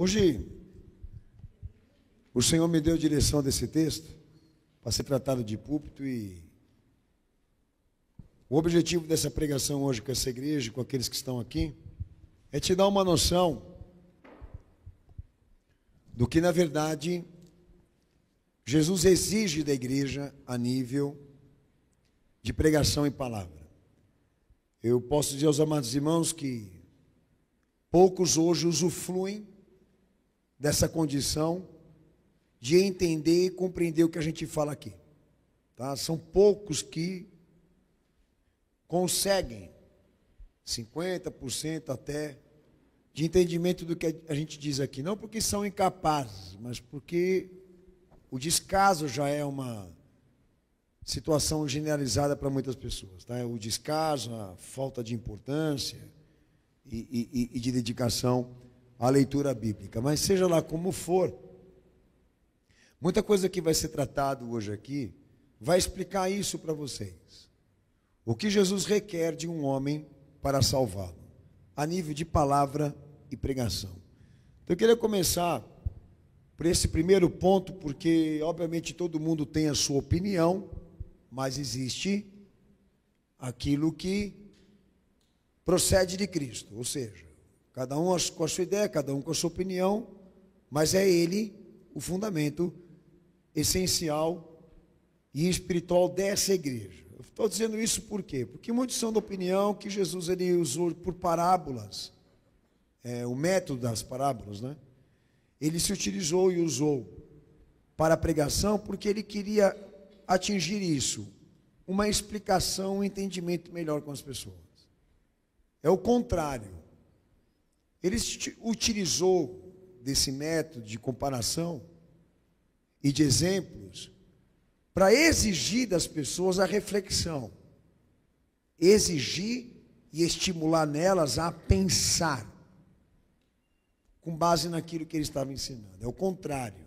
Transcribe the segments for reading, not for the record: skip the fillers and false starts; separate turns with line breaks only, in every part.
Hoje, o Senhor me deu direção desse texto para ser tratado de púlpito e o objetivo dessa pregação hoje com essa igreja, com aqueles que estão aqui, é te dar uma noção do que, na verdade, Jesus exige da igreja a nível de pregação e palavra. Eu posso dizer aos amados irmãos que poucos hoje usufruem dessa condição de entender e compreender o que a gente fala aqui. Tá? São poucos que conseguem 50% até de entendimento do que a gente diz aqui. Não porque são incapazes, mas porque o descaso já é uma situação generalizada para muitas pessoas. Tá? O descaso, a falta de importância e de dedicação à leitura bíblica. Mas seja lá como for, muita coisa que vai ser tratado hoje aqui vai explicar isso para vocês. O que Jesus requer de um homem para salvá-lo, a nível de palavra e pregação. Então eu queria começar por esse primeiro ponto, porque obviamente todo mundo tem a sua opinião, mas existe aquilo que procede de Cristo, ou seja, cada um com a sua ideia, cada um com a sua opinião, mas é Ele o fundamento essencial e espiritual dessa igreja. Eu estou dizendo isso por quê? Porque muitos são da opinião que Jesus ele usou por parábolas, o método das parábolas, né? Ele se utilizou e usou para a pregação porque ele queria atingir isso, uma explicação, um entendimento melhor com as pessoas. É o contrário. Ele utilizou desse método de comparação e de exemplos para exigir das pessoas a reflexão, exigir e estimular nelas a pensar, com base naquilo que ele estava ensinando. É o contrário.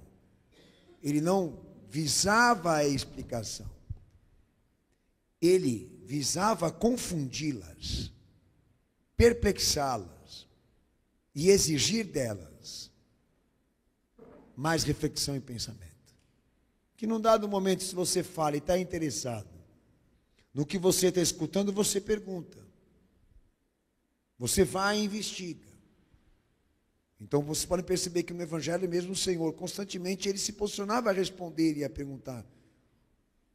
Ele não visava a explicação, ele visava confundi-las, perplexá-las e exigir delas mais reflexão e pensamento. Que num dado momento, se você fala e está interessado no que você está escutando, você pergunta. Você vai e investiga. Então, vocês podem perceber que no Evangelho mesmo o Senhor, constantemente, ele se posicionava a responder e a perguntar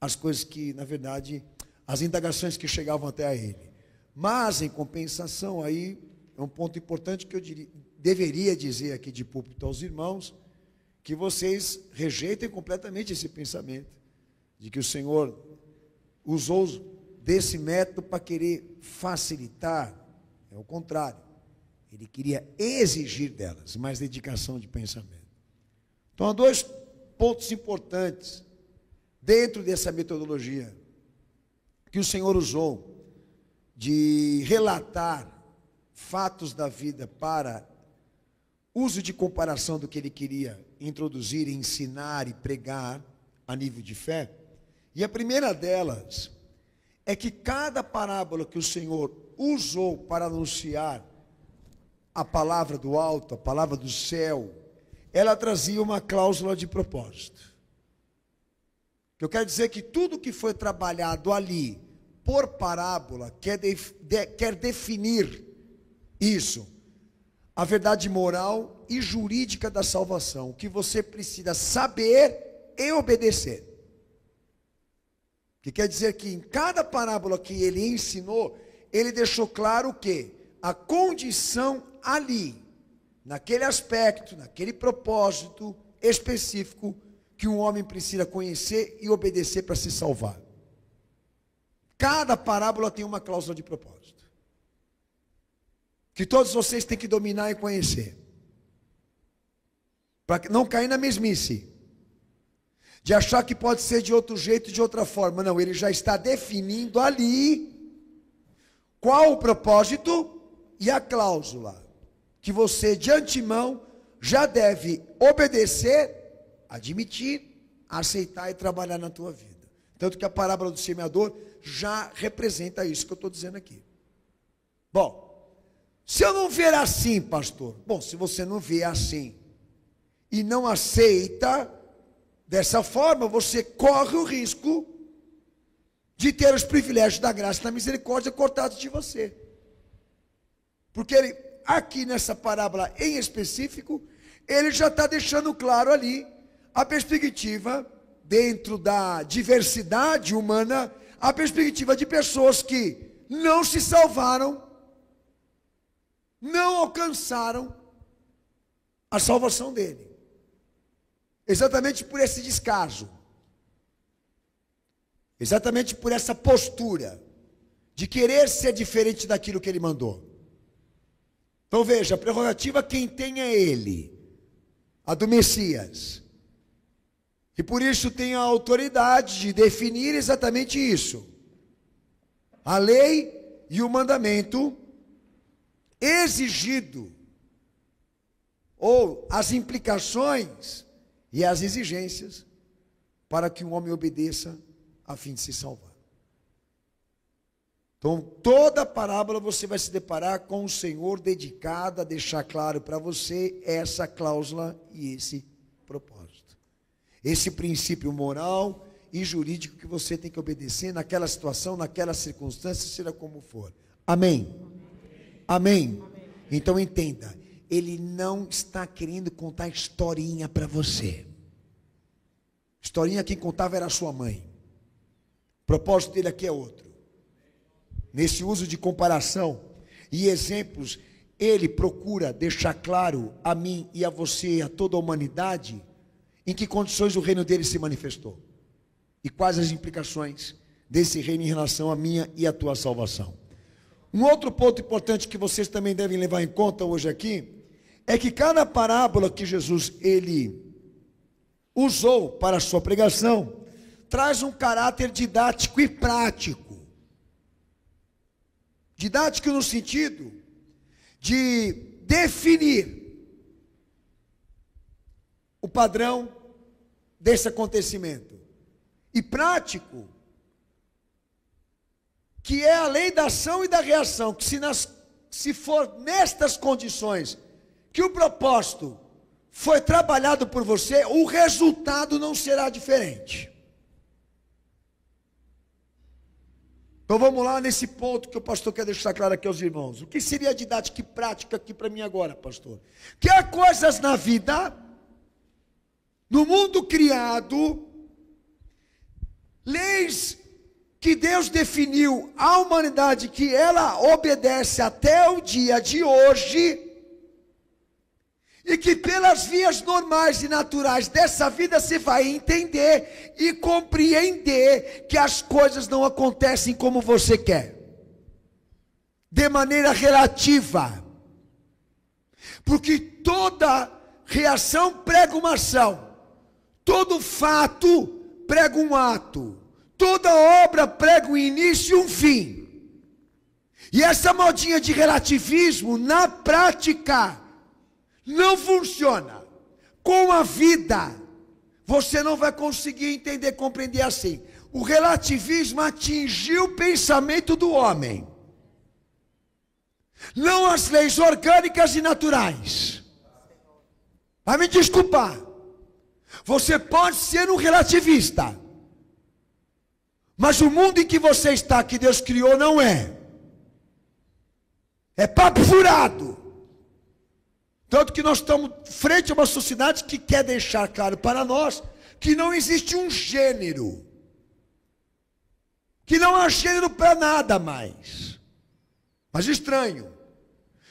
as coisas que, na verdade, as indagações que chegavam até a ele. Mas, em compensação, aí é um ponto importante que eu deveria dizer aqui de púlpito aos irmãos, que vocês rejeitem completamente esse pensamento, de que o Senhor usou desse método para querer facilitar. É o contrário. Ele queria exigir delas mais dedicação de pensamento. Então, há dois pontos importantes dentro dessa metodologia que o Senhor usou de relatar fatos da vida para uso de comparação do que ele queria introduzir, ensinar e pregar a nível de fé. E a primeira delas é que cada parábola que o Senhor usou para anunciar a palavra do alto, a palavra do céu, ela trazia uma cláusula de propósito. Eu quero dizer que tudo que foi trabalhado ali por parábola quer definir isso, a verdade moral e jurídica da salvação, que você precisa saber e obedecer. Que quer dizer que em cada parábola que ele ensinou, ele deixou claro que a condição ali, naquele aspecto, naquele propósito específico, que um homem precisa conhecer e obedecer para se salvar. Cada parábola tem uma cláusula de propósito, que todos vocês têm que dominar e conhecer, para não cair na mesmice, de achar que pode ser de outro jeito, de outra forma. Não, ele já está definindo ali qual o propósito e a cláusula, que você de antemão já deve obedecer, admitir, aceitar e trabalhar na tua vida. Tanto que a parábola do semeador já representa isso que eu estou dizendo aqui. Bom, se eu não ver assim, pastor, bom, se você não vê assim, e não aceita, dessa forma você corre o risco de ter os privilégios da graça e da misericórdia cortados de você. Porque ele, aqui nessa parábola em específico, ele já está deixando claro ali a perspectiva, dentro da diversidade humana, a perspectiva de pessoas que não se salvaram, não alcançaram a salvação dele. Exatamente por esse descaso. Exatamente por essa postura de querer ser diferente daquilo que ele mandou. Então veja, a prerrogativa quem tem é ele, a do Messias. E por isso tem a autoridade de definir exatamente isso. A lei e o mandamento exigido, ou as implicações e as exigências para que um homem obedeça a fim de se salvar. Então, toda a parábola você vai se deparar com o Senhor dedicado a deixar claro para você essa cláusula e esse propósito. Esse princípio moral e jurídico que você tem que obedecer naquela situação, naquela circunstância, seja como for. Amém? Amém? Então entenda, ele não está querendo contar historinha para você. Historinha quem contava era a sua mãe. O propósito dele aqui é outro. Nesse uso de comparação e exemplos, ele procura deixar claro a mim e a você, a toda a humanidade, em que condições o reino dele se manifestou. E quais as implicações desse reino em relação à minha e à tua salvação. Um outro ponto importante que vocês também devem levar em conta hoje aqui, é que cada parábola que Jesus ele usou para a sua pregação, traz um caráter didático e prático. Didático no sentido de definir o padrão desse acontecimento. E prático, que é a lei da ação e da reação, que se for nestas condições que o propósito foi trabalhado por você, o resultado não será diferente. Então vamos lá nesse ponto que o pastor quer deixar claro aqui aos irmãos. O que seria didática e prática aqui para mim agora, pastor? Que há coisas na vida, no mundo criado, leis que Deus definiu à humanidade que ela obedece até o dia de hoje, e que pelas vias normais e naturais dessa vida você vai entender e compreender que as coisas não acontecem como você quer, de maneira relativa, porque toda reação prega uma ação, todo fato prega um ato, toda obra prega um início e um fim. E essa modinha de relativismo, na prática, não funciona. Com a vida, você não vai conseguir entender, compreender assim. O relativismo atingiu o pensamento do homem, não as leis orgânicas e naturais. Vai me desculpar. Você pode ser um relativista, mas o mundo em que você está, que Deus criou, não é. É papo furado. Tanto que nós estamos frente a uma sociedade que quer deixar claro para nós que não existe um gênero. Que não há gênero para nada mais. Mas estranho.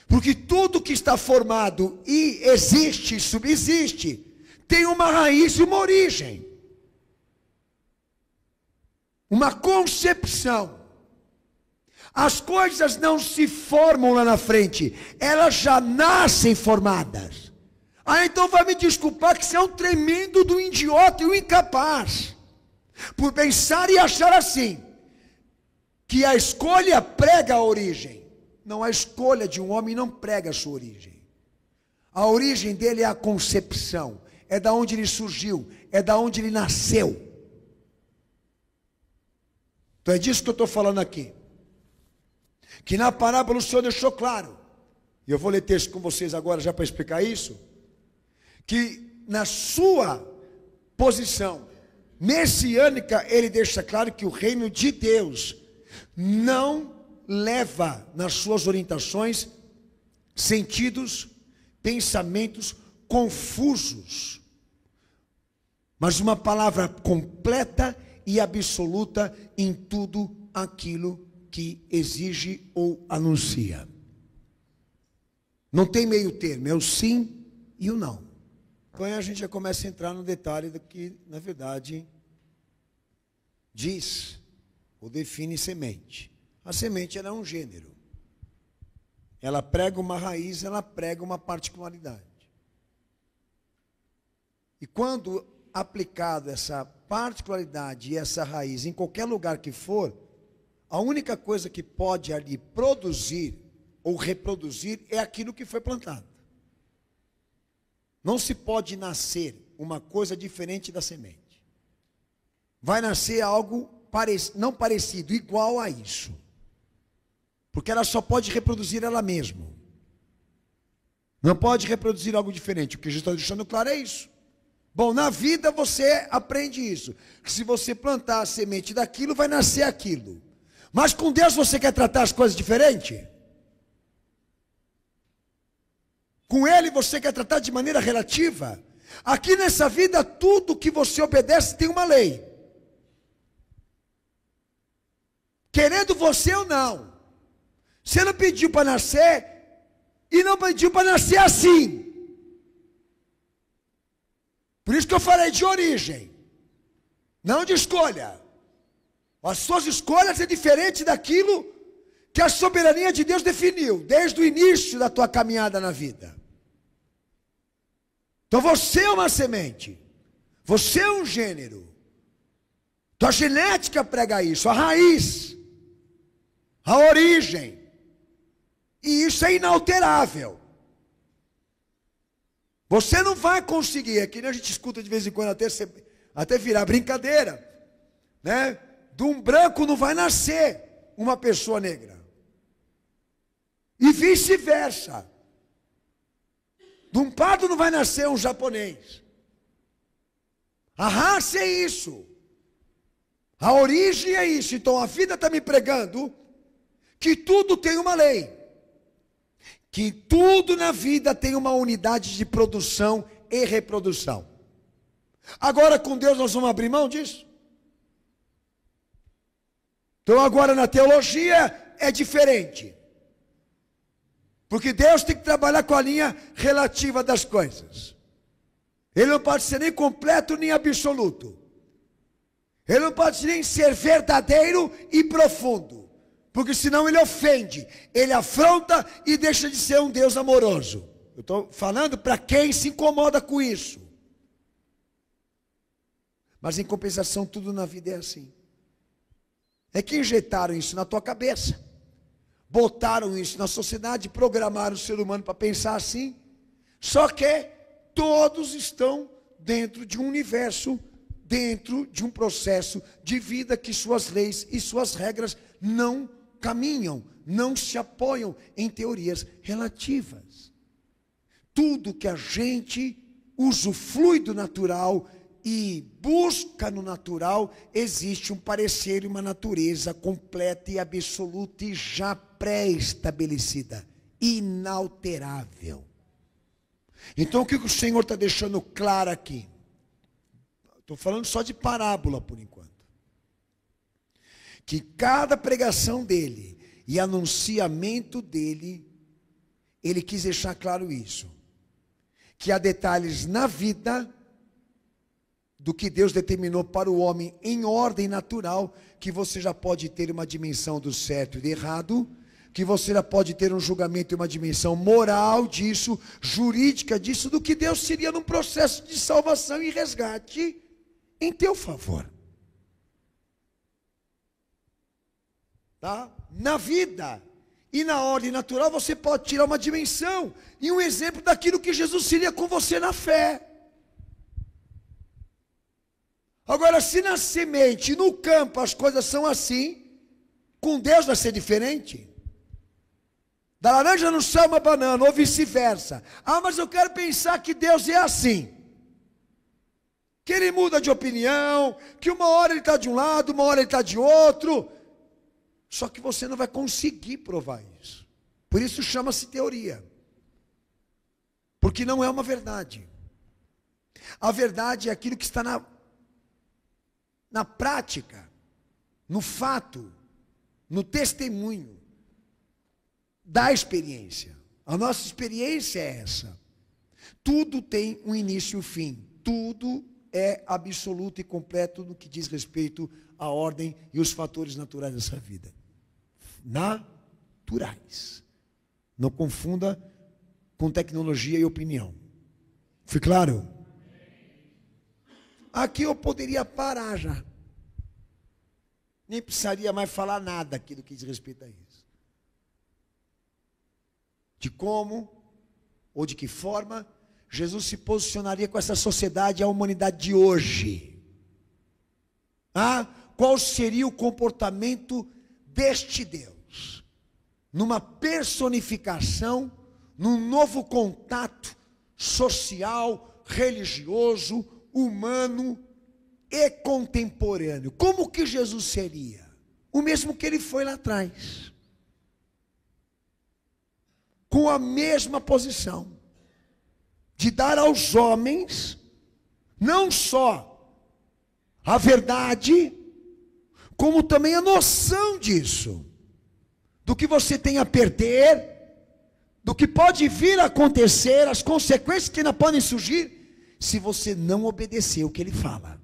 Porque tudo que está formado e existe, subsiste, tem uma raiz e uma origem. Uma concepção. As coisas não se formam lá na frente, elas já nascem formadas. Ah, então vai me desculpar que você é um tremendo do idiota e um incapaz, por pensar e achar assim, que a escolha prega a origem. Não, a escolha de um homem não prega a sua origem. A origem dele é a concepção, é da onde ele surgiu, é da onde ele nasceu. Então é disso que eu estou falando aqui. Que na parábola o Senhor deixou claro, e eu vou ler texto com vocês agora já para explicar isso, que na sua posição messiânica, ele deixa claro que o reino de Deus não leva nas suas orientações sentidos, pensamentos confusos, mas uma palavra completa e absoluta em tudo aquilo que exige ou anuncia. Não tem meio termo, é o sim e o não. Então aí a gente já começa a entrar no detalhe do que, na verdade, diz ou define semente. A semente ela é um gênero. Ela prega uma raiz, ela prega uma particularidade. E quando aplicado essa particularidade e essa raiz em qualquer lugar que for, a única coisa que pode ali produzir ou reproduzir é aquilo que foi plantado. Não se pode nascer uma coisa diferente da semente. Vai nascer algo não parecido, igual a isso. Porque ela só pode reproduzir ela mesma. Não pode reproduzir algo diferente. O que Jesus está deixando claro é isso. Bom, na vida você aprende isso. Que se você plantar a semente daquilo, vai nascer aquilo. Mas com Deus você quer tratar as coisas diferentes? Com Ele você quer tratar de maneira relativa? Aqui nessa vida, tudo que você obedece tem uma lei. Querendo você ou não. Você não pediu para nascer e não pediu para nascer assim. Por isso que eu falei de origem, não de escolha. As suas escolhas é diferente daquilo que a soberania de Deus definiu, desde o início da tua caminhada na vida. Então você é uma semente, você é um gênero. Tua genética prega isso, a raiz, a origem. E isso é inalterável. Você não vai conseguir, é que nem a gente escuta de vez em quando até virar brincadeira, né? De um branco não vai nascer uma pessoa negra. E vice-versa. De um pardo não vai nascer um japonês. A raça é isso. A origem é isso. Então a vida está me pregando que tudo tem uma lei. Que tudo na vida tem uma unidade de produção e reprodução. Agora com Deus nós vamos abrir mão disso? Então agora na teologia é diferente. Porque Deus tem que trabalhar com a linha relativa das coisas. Ele não pode ser nem completo nem absoluto. Ele não pode nem ser verdadeiro e profundo. Porque senão ele ofende, ele afronta e deixa de ser um Deus amoroso. Eu estou falando para quem se incomoda com isso. Mas em compensação tudo na vida é assim. É que injetaram isso na tua cabeça. Botaram isso na sociedade, programaram o ser humano para pensar assim. Só que todos estão dentro de um universo, dentro de um processo de vida que suas leis e suas regras não caminham, não se apoiam em teorias relativas. Tudo que a gente usufrui do natural e busca no natural, existe um parecer e uma natureza completa e absoluta e já pré-estabelecida, inalterável. Então o que o Senhor está deixando claro aqui? Estou falando só de parábola por enquanto. Que cada pregação dele e anunciamento dele, ele quis deixar claro isso. Que há detalhes na vida do que Deus determinou para o homem em ordem natural, que você já pode ter uma dimensão do certo e do errado, que você já pode ter um julgamento e uma dimensão moral disso, jurídica disso, do que Deus seria num processo de salvação e resgate em teu favor. Tá? Na vida e na ordem natural você pode tirar uma dimensão e um exemplo daquilo que Jesus seria com você na fé. Agora, se na semente, no campo, as coisas são assim, com Deus vai ser diferente. Da laranja não sai uma banana, ou vice-versa. Ah, mas eu quero pensar que Deus é assim. que ele muda de opinião, que uma hora ele está de um lado, uma hora ele está de outro. Só que você não vai conseguir provar isso. Por isso chama-se teoria. Porque não é uma verdade. A verdade é aquilo que está na prática, no fato, no testemunho da experiência. A nossa experiência é essa. Tudo tem um início e um fim. Tudo é absoluto e completo no que diz respeito à ordem e os fatores naturais dessa vida. Naturais. Não confunda com tecnologia e opinião. Foi claro? Aqui eu poderia parar já. Nem precisaria mais falar nada aqui do que diz respeito a isso. De como ou de que forma Jesus se posicionaria com essa sociedade e a humanidade de hoje. Qual seria o comportamento deste Deus? Numa personificação, num novo contato social, religioso, humano e contemporâneo. Como que Jesus seria? O mesmo que ele foi lá atrás. Com a mesma posição de dar aos homens não só a verdade, como também a noção disso, do que você tem a perder, do que pode vir a acontecer, as consequências que ainda podem surgir, se você não obedecer o que ele fala.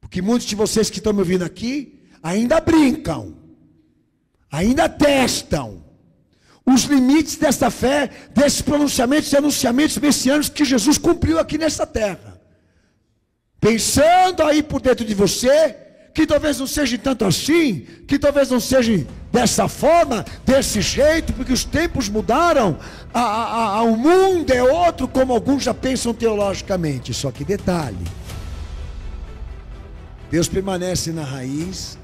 Porque muitos de vocês que estão me ouvindo aqui, ainda brincam, ainda testam os limites dessa fé, desses pronunciamentos e anunciamentos messiânicos que Jesus cumpriu aqui nessa terra. Pensando aí por dentro de você, que talvez não seja tanto assim, que talvez não seja dessa forma, desse jeito, porque os tempos mudaram, o mundo é outro, como alguns já pensam teologicamente. Só que detalhe, Deus permanece na raiz,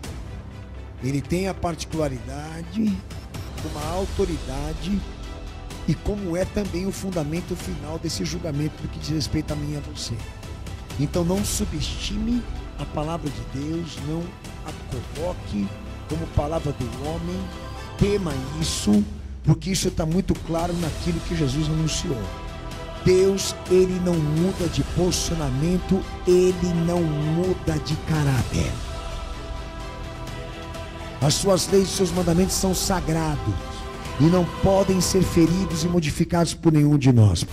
Ele tem a particularidade, uma autoridade, e como é também o fundamento final desse julgamento do que diz respeito a mim e a você. Então não subestime a palavra de Deus, não a coloque como palavra do homem, tema isso, porque isso está muito claro naquilo que Jesus anunciou. Deus, Ele não muda de posicionamento, Ele não muda de caráter. As suas leis e seus mandamentos são sagrados e não podem ser feridos e modificados por nenhum de nós.